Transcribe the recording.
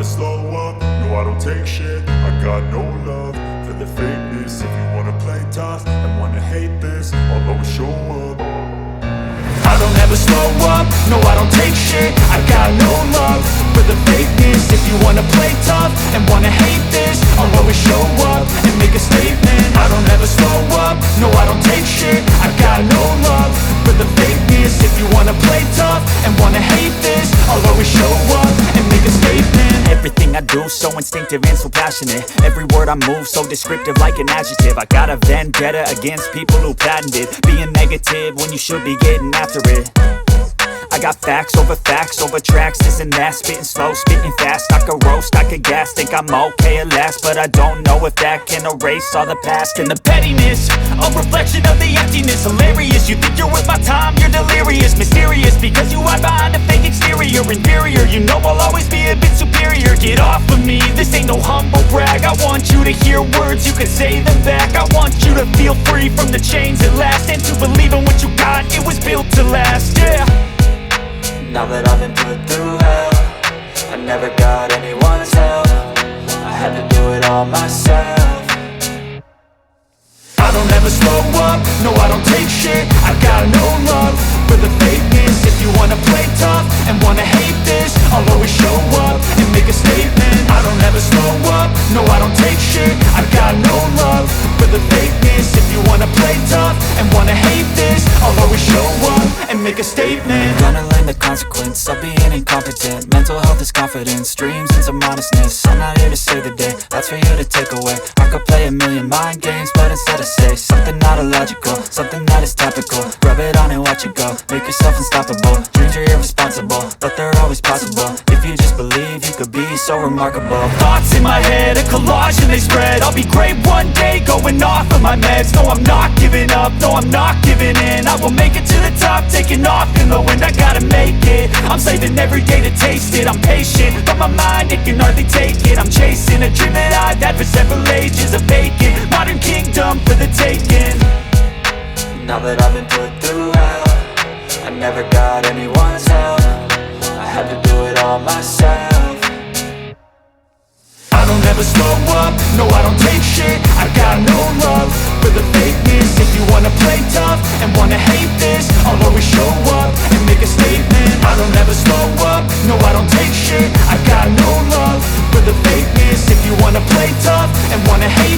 slow up, no I don't take shit. I got no love for the fakeness. If you wanna play tough and wanna hate this, I'll always show up. I don't ever slow up, no I don't take shit. I got no love for the fakeness. If you wanna play tough and wanna hate this, I'll always show up and make a statement. I don't ever slow up, no I don't take shit. I got no love for the fakeness. If you wanna play tough and wanna hate this, I'll always show up and make a statement. Everything I do so instinctive and so passionate. Every word I move so descriptive like an adjective. I got a vendetta against people who patented being negative when you should be getting after it. I got facts over tracks, this and that. Spitting slow, spitting fast, I could roast, I could gas. Think I'm okay at last, but I don't know if that can erase all the past. And the pettiness, a reflection of the emptiness. Hilarious, you think you're worth my time, you're delirious. Mysterious, because you hide behind a fake exterior. Inferior, you know I'll always be a bit superior. Get off of me, this ain't no humble brag. I want you to hear words, you can say them back. I want you to feel free from the chains at last, and to believe in what you got, it was built to last, yeah. Now that I've been put through hell, I never got anyone's help. I had to do it all myself. I don't ever slow up, no I don't take shit. I got no love for the fakeness. If you wanna play tough and wanna hate this, I'll always show up and make a statement. I don't ever slow up, no I don't take shit. I got no love for the fakeness. If you wanna play tough and wanna hate this, I'll always show up and make a statement. Gonna learn the consequence of being incompetent. Mental health is confidence, dreams and some modestness. I'm not here to save the day, that's for you to take away. I could play a million mind games, but instead I say something not illogical, something that is topical. Rub it on and watch it go, make yourself unstoppable. Dreams are irresponsible, but they're always possible. If you just believe, you could be so remarkable. Thoughts in my head, a collage and they spread. I'll be great one day, going off of my meds. No, I'm not giving up, no, I'm not giving in. I will make it to the top, taking off in the wind. I gotta make it, I'm saving every day to taste it. I'm patient, but my mind, it can hardly take it. I'm chasing a dream that I've had for several ages. A vacant, modern kingdom for the taking. Now that I've been put through hell, I never got anyone's help. I had to do it all myself. I don't ever slow up, no I don't take shit. I got no love for the fakeness. If you wanna play tough and wanna hate this, I'll always show up and make a statement. I don't ever slow up, no I don't take shit. I got no love for the fakeness. If you wanna play tough and wanna hate